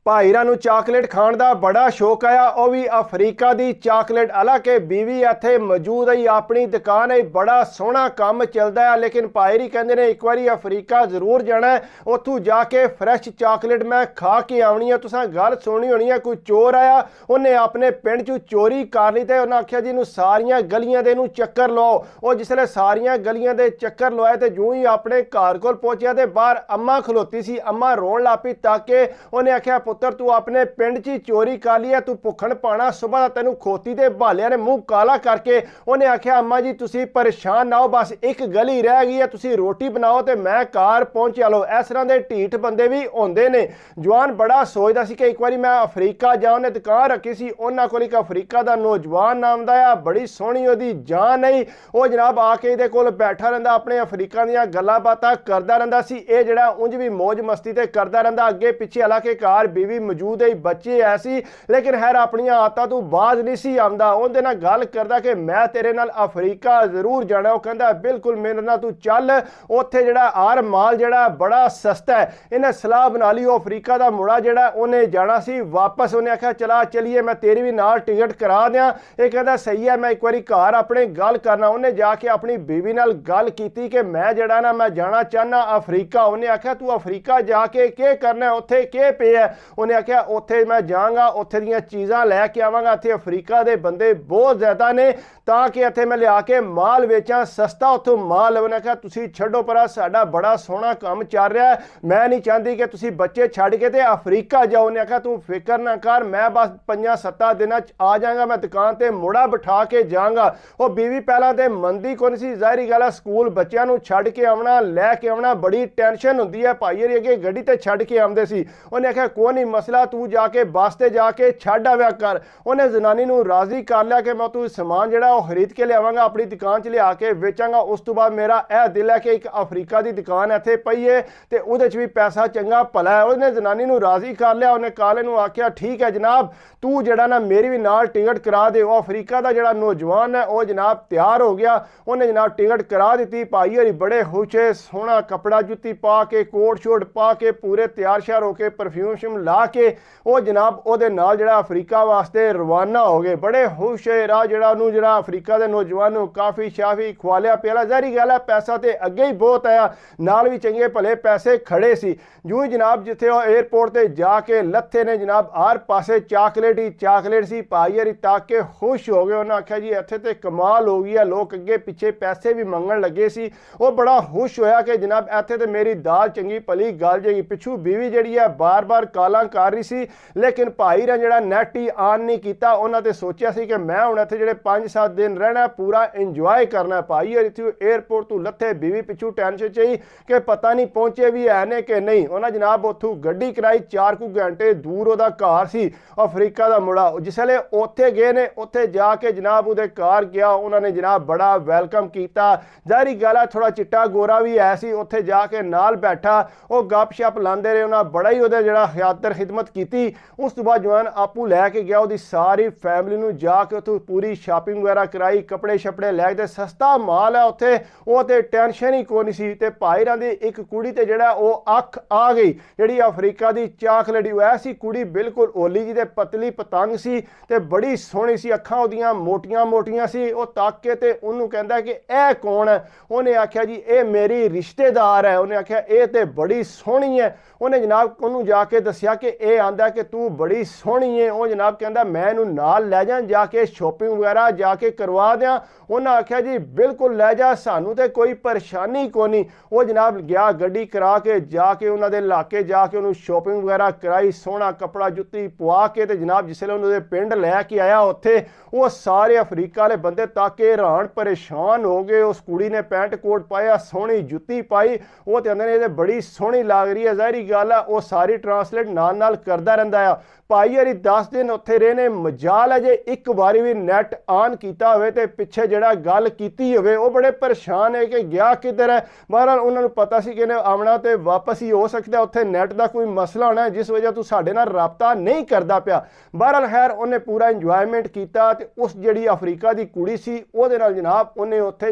भाईरा नूं चाकलेट खाण दा बड़ा शौक आया, वह भी अफ्रीका दी चाकलेट। हालांकि बीवी इत्थे मौजूद है, अपनी दुकान है, बड़ा सोहना काम चलता है। लेकिन भाईरी कहंदे ने एक बारी अफ्रीका जरूर जाना है, उत्थों जाके फ्रैश चाकलेट मैं खा के आनी है। तुसां गल सुनी होनी है, कोई चोर आया, उन्हें अपने पिंड चों चोरी कर ली ते उन्हें आख्या जी नूं सारियां गलियां दे नूं चक्कर लाओ। वो जिसले सारियां गलियां दे चक्कर लवाए ते जूं ही अपने घर कोल पहुंचा ते बाहर अम्मा खलोती सी। अम्मा रोन लग पई ताके उन्हें आख्या पुत्र तू अपने पिंड च चोरी कर ली है, तू भुखण पाना, सुबह का तेनू खोती दे भालिया ने मुंह काला करके। उन्हें आख्या अम्मा जी तुसी परेशान ना हो, बस एक गली रह गई है, तुसी रोटी बनाओ तो मैं घर पहुंचा लो। इस तरह के ढीठ बंदे भी होंदे ने। जवान बड़ा सोचता सी कि एक बार मैं अफ्रीका जा, उन्हें दुकान रखी सी, उन्होंने कोल एक अफ्रीका का नौजवान नाम दा आ, बड़ी सोहनी ओहदी जान नहीं। वो जनाब आके इहदे कोल बैठा रहिंदा, अपने अफ्रीका दीयां गल्लां बातां करदा रहिंदा सी। ये जिहड़ा उंज भी मौज मस्ती ते करदा रहिंदा, अगे पिछे। हालांकि घर बीवी मौजूद है, बच्चे ऐसी, लेकिन खैर अपनी आदतां तू बाज नहीं सी आंदा। उहदे नाल गल करदा कि मैं तेरे नाल अफ्रीका जरूर जाना। वो कहंदा बिल्कुल मेरे नाल तू चल, उत्थे जिहड़ा हर माल जिहड़ा बड़ा सस्ता है। इन्हें सलाह बना ली, अफ्रीका का मुड़ा जिहड़ा उन्हें जाना सी वापस। उन्हें आख्या चला चलिए मैं तेरी भी नाल टिकट करा दियां। ये कहंदा सही है, मैं एक बारी घर अपने गल करना। उन्हें जाके अपनी बीवी नाल गल कीती कि मैं जिहड़ा ना मैं जाना चाहना अफ्रीका। उन्हें आख्या तू अफ्रीका जाके के करना, उत्थे के पे है। उन्हें आख्या उत्थे मैं जाऊंगा, उत्थे दीयां चीज़ां लैके आवांगा। इत्थे अफ्रीका दे बंदे बहुत ज़्यादा ने, ताकि इत्थे मैं लिया के माल वेचां सस्ता उत्थों माल। उन्हें आख्या तुसीं छड्डो परा, साडा बड़ा सोहना काम चल रहा है, मैं नहीं चाहती कि तुसीं बच्चे छड्ड के ते अफ्रीका जाओ। उन्हें आख्या तू फिक्र ना कर, मैं बस 5-7 दिनां आ जाऊंगा, मैं दुकान ते मुड़ा बिठा के जाऊंगा। वो बीवी पहलां ते मंदी कोई नहीं सी, ज़ाहिरी गल है स्कूल बच्चों नूं छड्ड के आउणा लैके आउणा बड़ी टेंशन हुंदी है। भाई होरी अगे गड्डी ते छड्ड के आउंदे सी। उन्हें आख्या कोई नहीं मसला, तू जाके बस ते जाके छड्ड आव्या कर। उन्हें जनानी नूं राजी कर लिया कि मैं तू समान जिहड़ा वो खरीद के लियावांगा, अपनी दुकान च लिया के बेचांगा। उस तो बाद मेरा यह दिल है कि एक अफ्रीका की दुकान इत्थे पई है ते उहदे च भी पैसा चंगा भला है। उन्हें जनानी नूं राजी कर लिया। उन्हें काले नूं आख्या ठीक है जनाब, तू जिहड़ा ना मेरी भी नाल टिकट करा दे। वो अफ्रीका का जिहड़ा नौजवान है वो जनाब तैयार हो गया, उन्हें जनाब टिकट करा दी। भाई होरी बड़े खुश है, सोहना कपड़ा जुत्ती पा के, कोट शोट पा के, पूरे तैयार श्यार होके, परफ्यूम श्यूम ला के वो जनाब ओहदे नाल जिहड़ा अफ्रीका वास्ते रवाना हो गए। बड़े खुश है, राह जिहड़ा उहनूं जिहड़ा अफ्रीका के नौजवान नूं काफ़ी शाफी खवालिया पिया। ज़ाहिरी गल है पैसा तो अगे ही बहुत आया, नाल भी चंगे भले पैसे खड़े सी। जूं ही जनाब जिथे एयरपोर्ट ते जाके लथे ने जनाब हर पासे चाकलेट ही चाकलेट सी। भाई होरी ताके खुश हो गए। उन्हें आख्या जी इत्थे ते कमाल हो गई है, लोग अगे पिछे पैसे भी मंगण लगे सी। वो बड़ा खुश होया कि जनाब इत्थे ते मेरी दाल चंगी भली गल जाएगी। पिछू बीवी जिहड़ी है बार बार कालां कर रही सी, लेकिन भाई ने जिहड़ा नैट ही ऑन नहीं किया। उन्होंने तो सोचा सी कि मैं हुण इत्थे जिहड़े 5-7 दिन रहना, पूरा इंजॉय करना। भाई होरी इत्थों एयरपोर्ट तो लथे, बीवी पिछू टेंशन चाहिए कि पता नहीं पहुंचे भी है ने कि नहीं। उन्हें जनाब उत्थों गड्डी कराई, 4 घंटे दूर उहदा घर सी अफ्रीका का मुड़ा। जिसले उत्थे गए ने, उत्थे जाके जनाब उहदे घर गया, उन्होंने जनाब बड़ा वेलकम किया। ज़ाहिरी गल है थोड़ा चिट्टा गोरा भी है सी, उत्थे जाके नाल बैठा, वो गप शप लांदे रहे। उन्हें बड़ा ही उहदे जिहड़ा ख्यातर खिदमत की। उस तो बाद जवान आपू लैके गया, उहदी सारी फैमिली नूं जाके उत्थों पूरी शॉपिंग वगैरह कराई, कपड़े शपड़े लैके। सस्ता माल है उत्थे, वो ते टेंशन ही कोई नहीं सी। ते भाईरां दी एक कुड़ी ते जिहड़ा वो अख आ गई, जिहड़ी अफ्रीका दी चाकलेट ऐसी कुड़ी बिल्कुल ओली जी ते पतली पतंग सी ते बड़ी सोहनी सी। अखां उहदियां मोटियां मोटियां सी। वो ताके ते उहनूं कहंदा कि ए कौन है। उन्हें आख्या जी ए मेरी रिश्तेदार है। उन्हें आख्या ए ते बड़ी सोहनी है। उन्हें जनाब उन्होंने जाके दसिया कि यह आंदा कि तू बड़ी सोहनी है। वो जनाब कहता मैं इनू नाल लै जा, जाके शॉपिंग वगैरह जाके करवा दियाँ। उन्हें आख्या जी बिल्कुल लै जा, सानू तो कोई परेशानी को नहीं। वो जनाब गया गड्डी करा के जाके उन्होंने इलाके जाके उन्होंने शॉपिंग वगैरह कराई, सोहना कपड़ा जुत्ती पवा के ते जनाब जिसले उन्होंने पिंड लैके आया उत्थे वो सारे अफ्रीका वाले बंदे ताके हैरान परेशान हो गए। उस कुड़ी ने पैंट कोट पाया, सोहनी जुत्ती पाई, वो तो आंदे ने बड़ी सोहनी लग रही है। ज़ाहिरी गल है वो सारी ट्रांसलेट नाल करदा रहिंदा है। भाई होरी 10 दिन उत्थे रहे ने। मजाल है जे एक बारी भी नैट ऑन किया होवे ते पिछे जिहड़ा गल कीती होवे वो बड़े परेशान है कि गया किधर है। बहरहाल उन्होंने पता सी कि आउणा ते वापस ही हो सकता, उत्थे नैट का कोई मसला होना है जिस वजह तू साडे नाल राबता नहीं करदा पिया। बहरहाल खैर उन्हें पूरा इंजॉयमेंट किया ते उस जिहड़ी अफ्रीका की कुड़ी सी उहदे नाल जनाब उन्हें उत्थे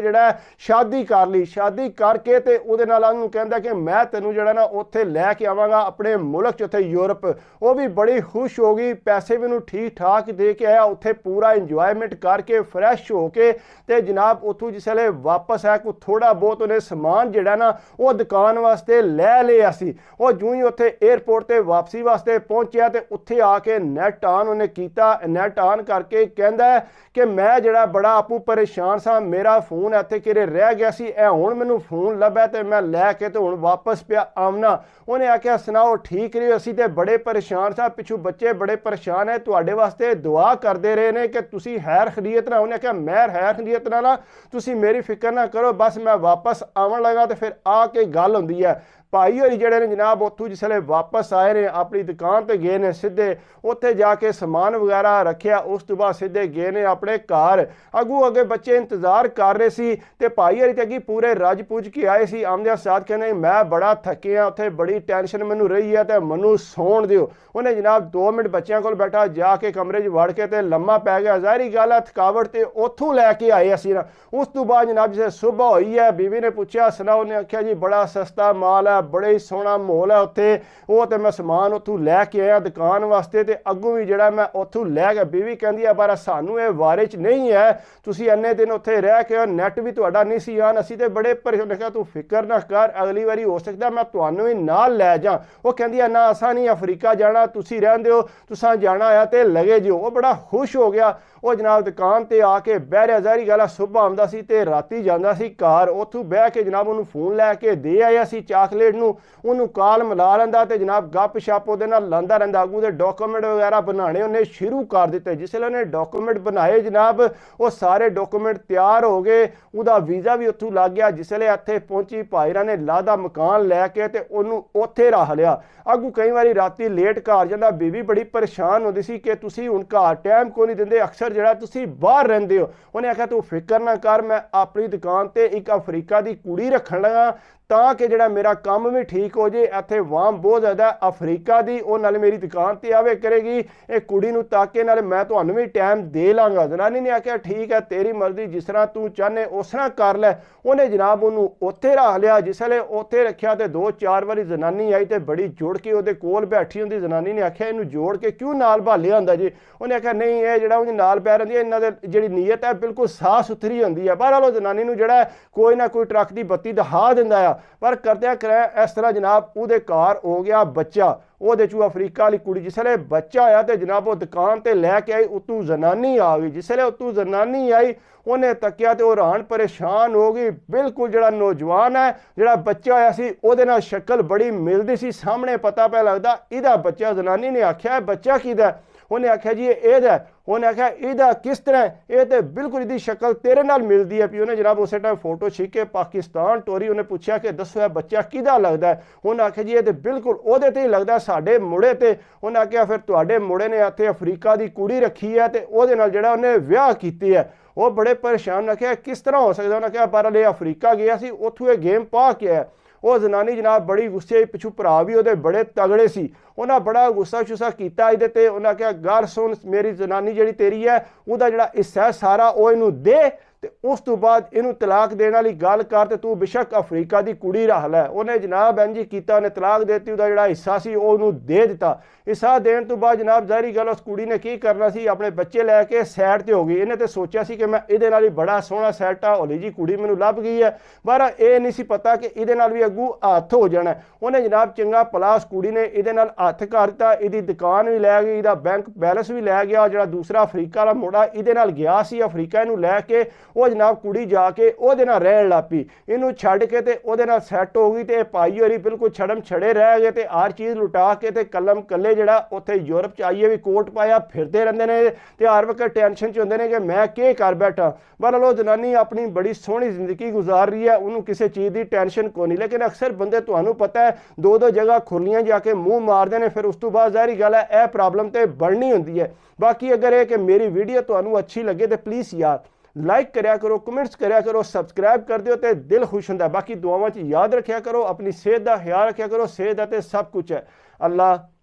जिहड़ा शादी कर ली। शादी करके ते उहदे नाल उहनूं कहंदा कि मैं तैनूं जिहड़ा ना उत्थे लैके आवांगा अपने मुल्क च, उत्थे यूरोप। वो भी बड़ी खुश हो गई, पैसे भी उन्होंने ठीक ठाक दे के आया, उत्थे पूरा इंजॉयमेंट करके फ्रैश हो के ते जनाब उतों जिसले वापस आया को थोड़ा बहुत उन्हें समान जिहड़ा ना वो दुकान वास्ते लै लिया सी। वो जूं ही उत्थे एयरपोर्ट ते वापसी वास्ते पहुंचया ते उत्थे आके नैट ऑन उन्हें कीता। नैट ऑन करके कहंदा है कि मैं जिहड़ा बड़ा आपू परेशान सा, मेरा फोन इत्थे किरे रह गया सी, ए हुण मैनूं फोन लभा ते मैं लैके ते हुण वापस पिया आवना। उन्हें आख्या सुनाओ ठीक रही, असीं ते बड़े परेशान सा, पिछू बच्चे बड़े परेशान है, तुहाडे वास्ते दुआ करते रहे ने कि तुसीं हैर खरीयत ना। उन्हें आख्या मैं हैर खरीयत ना तुसीं मेरी फिक्र ना करो, बस मैं वापस आवन लगा तो फिर आके गल हुंदी है। भाई होरी जिहड़े ने जनाब उत्थों जिसले वापस आए ने अपनी दुकान ते गए ने, सीधे उत्थे जाके समान वगैरह रखिया, उस तो बाद सीधे गए ने अपने घर। अगू अगे बच्चे इंतजार कर रहे सी ते भाई होरी ते अगी पूरे रज पुज के आए सी। आमदे साथ कहने मैं बड़ा थकिया, उत्थे बड़ी टेंशन मैनू रही है ते मैनू सौण दिओ। उन्हें जनाब 2 मिनट बच्चों को बैठा, जाके कमरे च वड़ के ते लम्मा पै गया। ज़ाहिरी गल है थकावट ते उत्थों लैके आए असी ना। उस तो बाद जनाब जिसे सुबह हुई है, बीवी ने पूछा सुनाओ, उन्हें आख्या जी बड़ा सस्ता माल है, बड़े ही सोहना माहौल है उत्थे, वो तो मैं समान उत्थों लैके आया दुकान वास्ते ते अगों भी जिहड़ा मैं उत्थों लै गया। बीवी कहंदी है पर सानू ये वारे च नहीं है, तुसीं इन्ने दिन उत्थे रह के नैट भी तुहाडा नहीं सी आन, असीं ते बड़े परेशान। कहा तू फिक्र ना कर, अगली बारी हो सकदा मैं तुहानू ही नाल लै जा। वो कहंदी है ना असां नहीं अफ्रीका जाना, तुसीं रहंदे हो, तुसां जाना है ते लगे जिओ। वो बड़ा खुश हो गया। वो जनाब दुकान ते आके बह रहा। ज़ाहिरी गल है सुबह आंदा सी ते राती जांदा सी घर, उत्थों बह के जनाब उन्होंने फोन लैके दे आया सी चॉकलेट नूं, उन्होंने कॉल मिला लैंदा ते जनाब गप शप उहदे नाल लांदा रहिंदा। अगू दे डॉक्यूमेंट वगैरह बनाने उन्हें शुरू कर दिते। जिसले उन्हें डॉक्यूमेंट बनाए जनाब वो सारे डॉक्यूमेंट तैयार हो गए, उहदा वीज़ा भी उत्थों लग गया। जिसले इत्थे पहुंची भाईरा ने लादा मकान लैके ते उन्होंने उत्थे रख लिया। अगू कई बारी राती लेट घर जांदा, बीवी बड़ी परेशान होंदी सी कि तुसीं हुण घर टाइम को नहीं दिंदे, अक्सर जिहड़ा तुसीं बाहर रहिंदे हो। उन्हें आख्या तू फिक्र ना कर, मैं अपनी दुकान ते एक अफ्रीका दी कुड़ी रखण लगा ਤਾਂ ਕਿ ਜਿਹੜਾ ਮੇਰਾ ਕੰਮ ਵੀ ਠੀਕ ਹੋ ਜੇ। ਇੱਥੇ ਵਾਮ ਬਹੁਤ ਜ਼ਿਆਦਾ ਅਫਰੀਕਾ ਦੀ, ਉਹ ਨਾਲ ਮੇਰੀ ਦੁਕਾਨ ਤੇ ਆਵੇ ਕਰੇਗੀ, ਇਹ ਕੁੜੀ ਨੂੰ ਤਾਕੇ ਨਾਲ ਮੈਂ ਤੁਹਾਨੂੰ ਵੀ ਟਾਈਮ ਦੇ ਲਾਂਗਾ। ਜਨਾਨੀ ਨੇ ਆਖਿਆ ਠੀਕ ਹੈ ਤੇਰੀ ਮਰਜ਼ੀ, ਜਿਸ ਤਰ੍ਹਾਂ ਤੂੰ ਚਾਹਨੇ ਉਸ ਤਰ੍ਹਾਂ ਕਰ ਲੈ। ਉਹਨੇ ਜਨਾਬ ਉਹਨੂੰ ਉੱਥੇ ਰੱਖ ਲਿਆ। ਜਿਸਲੇ ਉੱਥੇ ਰੱਖਿਆ ਤੇ 2-4 ਵਾਰੀ ਜਨਾਨੀ ਆਈ ਤੇ ਬੜੀ ਜੁੜ ਕੇ ਉਹਦੇ ਕੋਲ ਬੈਠੀ ਹੁੰਦੀ। ਜਨਾਨੀ ਨੇ ਆਖਿਆ ਇਹਨੂੰ ਜੋੜ ਕੇ ਕਿਉਂ ਨਾਲ ਭਾਲਿਆ ਹੁੰਦਾ ਜੀ? ਉਹਨੇ ਆਖਿਆ ਨਹੀਂ ਇਹ ਜਿਹੜਾ ਉਹਦੇ ਨਾਲ ਪੈ ਰਹਿੰਦੀ ਹੈ, ਇਹਨਾਂ ਦੇ ਜਿਹੜੀ ਨੀਅਤ ਹੈ ਬਿਲਕੁਲ ਸਾਫ਼ ਸੁਥਰੀ ਹੁੰਦੀ ਹੈ। ਬਹਰਹਾਲ ਉਹ ਜਨਾਨੀ ਨੂੰ ਜਿਹੜਾ ਕੋਈ ਨਾ ਕੋਈ ਟਰੱਕ ਦੀ ਬੱਤੀ ਦਿਖਾ ਦਿੰਦਾ ਆ। पर करदे कराया इस तरह जनाब उहदे घर हो गया बच्चा। ਉਹਦੇ ਚੋਂ ਅਫਰੀਕਾ ਵਾਲੀ ਕੁੜੀ ਜਿਸਲੇ ਬੱਚਾ ਆਇਆ ਤੇ ਜਨਾਬ ਉਹ ਦੁਕਾਨ ਤੇ ਲੈ ਕੇ ਆਈ, ਉਤੋਂ ਜ਼ਨਾਨੀ ਆ ਗਈ। ਜਿਸਲੇ ਉਤੋਂ ਜ਼ਨਾਨੀ ਆਈ ਉਹਨੇ ਤੱਕਿਆ ਤੇ ਉਹ ਹੈਰਾਨ ਪਰੇਸ਼ਾਨ ਹੋ ਗਈ। ਬਿਲਕੁਲ ਜਿਹੜਾ ਨੌਜਵਾਨ ਹੈ, ਜਿਹੜਾ ਬੱਚਾ ਹੋਇਆ ਸੀ ਉਹਦੇ ਨਾਲ ਸ਼ਕਲ ਬੜੀ ਮਿਲਦੀ ਸੀ। ਸਾਹਮਣੇ ਪਤਾ ਪਿਆ ਲੱਗਦਾ ਇਹਦਾ ਬੱਚਾ। ਜ਼ਨਾਨੀ ਨੇ ਆਖਿਆ ਬੱਚਾ ਕਿਹਦਾ? ਉਹਨੇ ਆਖਿਆ ਜੀ ਇਹ ਇਹਦਾ। ਉਹਨੇ ਆਖਿਆ ਇਹਦਾ ਕਿਸ ਤਰ੍ਹਾਂ? ਇਹ ਤੇ ਬਿਲਕੁਲ ਇਹਦੀ ਸ਼ਕਲ ਤੇਰੇ ਨਾਲ ਮਿਲਦੀ ਹੈ। ਵੀ ਉਹਨੇ ਜਨਾਬ ਉਸੇ ਟਾਈਮ ਫੋਟੋ ਖਿੱਚ ਕੇ ਪਾਕਿਸਤਾਨ ਟੋਰੀ। ਉਹਨੇ ਪੁੱਛਿਆ ਕਿ ਦੱਸੋ ਇਹ ਬੱਚਾ ਕਿਹਦਾ ਲੱਗਦਾ ਹੈ? ਉਹਨੇ ਆਖਿਆ ਜੀ ਇਹ ਤੇ ਬਿਲਕੁਲ ਉਹਦੇ ਤੇ ਹੀ ਲੱਗਦਾ, ਸਾਡੇ ਮੁੰਡੇ ਤੇ। ਉਹਨੇ ਆਖਿਆ ਫਿਰ ਤੁਹਾਡੇ ਮੁੰਡੇ ਨੇ ਇੱਥੇ ਅਫਰੀਕਾ ਦੀ ਕੁੜੀ ਰੱਖੀ ਹੈ ਤੇ ਉਹਦੇ ਨਾਲ ਜਿਹੜਾ ਉਹਨੇ ਵਿਆਹ ਕੀਤੀ ਹੈ। ਉਹ ਬੜੇ ਪਰੇਸ਼ਾਨ ਨੇ ਆਖਿਆ ਕਿਸ ਤਰ੍ਹਾਂ ਹੋ ਸਕਦਾ? ਉਹਨੇ ਆਖਿਆ ਪਰ ਇਹ ਅਫਰੀਕਾ ਗਿਆ ਸੀ, ਉੱਥੋਂ ਇਹ ਗੇਮ ਪਾ ਕੇ ਆਇਆ। ਉਹ ਜ਼ਨਾਨੀ ਜਨਾਬ ਬੜੀ ਗੁੱਸੇ, ਪਿੱਛੋਂ ਭਰਾ ਵੀ ਉਹਦੇ ਬੜੇ ਤਗੜੇ ਸੀ। ਉਹਨਾਂ ਬੜਾ ਗੁੱਸਾ ਸ਼ੁੱਸਾ ਕੀਤਾ ਇਹਦੇ ਤੇ। ਉਹਨਾਂ ਕਿਹਾ ਗੱਲ ਸੁਣ, ਮੇਰੀ ਜ਼ਨਾਨੀ ਜਿਹੜੀ ਤੇਰੀ ਹੈ ਉਹਦਾ ਜਿਹੜਾ ਹਿੱਸਾ ਸਾਰਾ ਉਹ ਇਹਨੂੰ ਦੇ ਤੇ ਉਸ ਤੋਂ ਬਾਅਦ ਇਹਨੂੰ ਤਲਾਕ ਦੇਣ ਵਾਲੀ ਗੱਲ ਕਰ ਤੇ ਤੂੰ ਬੇਸ਼ੱਕ ਅਫਰੀਕਾ ਦੀ ਕੁੜੀ ਰੱਖ ਲੈ। ਉਹਨੇ ਜਨਾਬ ਇੰਝ ਕੀਤਾ, ਉਹਨੇ ਤਲਾਕ ਦੇਤੀ। ਉਹਦਾ ਜਿਹੜਾ ਹਿੱਸਾ ਸੀ ਉਹ ਉਹਨੂੰ ਦੇ ਦਿੱਤਾ। ਹਿੱਸਾ ਦੇਣ ਤੋਂ ਬਾਅਦ ਜਨਾਬ ਜ਼ਾਹਿਰੀ ਗੱਲ ਉਸ ਕੁੜੀ ਨੇ ਕੀ ਕਰਨਾ ਸੀ, ਆਪਣੇ ਬੱਚੇ ਲੈ ਕੇ ਸਾਈਡ ਤੇ ਹੋ ਗਈ। ਇਹਨੇ ਤੇ ਸੋਚਿਆ ਸੀ ਕਿ ਮੈਂ ਇਹਦੇ ਨਾਲ ਹੀ ਬੜਾ ਸੋਹਣਾ ਸੈੱਟ ਆ, ਹੌਲੀ ਜੀ ਕੁੜੀ ਮੈਨੂੰ ਲੱਭ ਗਈ ਹੈ। ਪਰ ਇਹ ਨਹੀਂ ਸੀ ਪਤਾ ਕਿ ਇਹਦੇ ਨਾਲ ਵੀ ਅੱਗੂ ਹੱਥ ਹੋ ਜਾਣਾ। ਉਹਨੇ ਜਨਾਬ ਚੰਗਾ ਪਲਾਸ ਕੁੜੀ ਨੇ ਇਹਦੇ ਨਾਲ ਹੱਥ ਕਰ ਦਿੱਤਾ। ਇਹਦੀ ਦੁਕਾਨ ਵੀ ਲੈ ਗਈ, ਇਹਦਾ ਬੈਂਕ ਬੈਲੈਂਸ ਵੀ ਲੈ ਗਿਆ। ਜਿਹੜਾ ਦੂਸਰਾ ਅਫਰੀਕਾ ਵਾਲਾ ਮੁੰਡਾ ਇਹਦੇ ਨਾਲ ਗਿਆ ਸੀ ਅਫਰੀਕਾ, ਇਹਨੂੰ ਲੈ ਕੇ ਉਹ ਜਨਾਬ ਕੁੜੀ ਜਾ ਕੇ ਉਹਦੇ ਨਾਲ ਰਹਿਣ ਲੱਗ ਪਈ। ਇਹਨੂੰ ਛੱਡ ਕੇ ਤੇ ਉਹਦੇ ਨਾਲ ਸੈੱਟ ਹੋ ਗਈ। ਤੇ ਭਾਈ ਹੋਰੀ ਬਿਲਕੁਲ ਛੜਮ ਛੜੇ ਰਹਿ ਗਏ ਤੇ ਹਰ ਚੀਜ਼ ਲੁਟਾ ਕੇ ਤੇ ਕਲਮ ਕੱਲੇ ਜਿਹੜਾ ਉੱਥੇ ਯੂਰਪ ਚ ਆਈਏ ਵੀ ਕੋਟ ਪਾਇਆ ਫਿਰਦੇ ਰਹਿੰਦੇ ਨੇ ਤੇ ਹਰ ਵਕਤ ਟੈਨਸ਼ਨ ਚ ਹੁੰਦੇ ਨੇ ਕਿ ਮੈਂ ਕੀ ਕਰ ਬੈਠਾ। ਬਹਰਹਾਲ ਉਹ ਜਨਾਨੀ ਆਪਣੀ ਬੜੀ ਸੋਹਣੀ ਜ਼ਿੰਦਗੀ ਗੁਜ਼ਾਰ ਰਹੀ ਹੈ, ਉਹਨੂੰ ਕਿਸੇ ਚੀਜ਼ ਦੀ ਟੈਨਸ਼ਨ ਕੋਈ ਨਹੀਂ। ਲੇਕਿਨ ਅਕਸਰ ਬੰਦੇ ਤੁਹਾਨੂੰ ਪਤਾ ਹੈ 2-2 ਜਗ੍ਹਾ ਖੁਰਲੀਆਂ ਜਾ ਕੇ ਮੂੰਹ ਮਾਰਦੇ ਨੇ, ਫਿਰ ਉਸ ਤੋਂ ਬਾਅਦ ਜ਼ਾਹਿਰੀ ਗੱਲ ਹੈ ਇਹ ਪ੍ਰੋਬਲਮ ਤੇ ਬਣਨੀ ਹੁੰਦੀ ਹੈ। ਬਾਕੀ ਅਗਰ ਇਹ ਕਿ ਮੇਰੀ ਵੀਡੀਓ ਤੁਹਾਨੂੰ ਅੱਛੀ ਲੱਗੇ ਤੇ ਪਲੀਜ਼ ਯਾਰ ਲਾਈਕ ਕਰਿਆ ਕਰੋ, ਕਮੈਂਟਸ ਕਰਿਆ ਕਰੋ, ਸਬਸਕ੍ਰਾਈਬ ਕਰ ਦਿਓ ਤੇ ਦਿਲ ਖੁਸ਼ ਹੁੰਦਾ। ਬਾਕੀ ਦੁਆਵਾਂ 'ਚ ਯਾਦ ਰੱਖਿਆ ਕਰੋ, ਆਪਣੀ ਸਿਹਤ ਦਾ ਖਿਆਲ ਰੱਖਿਆ ਕਰੋ। ਸਿਹਤ ਅਤੇ ਸਭ ਕੁਝ ਹੈ। ਅੱਲਾ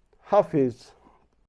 ਹਾਫਿਜ਼।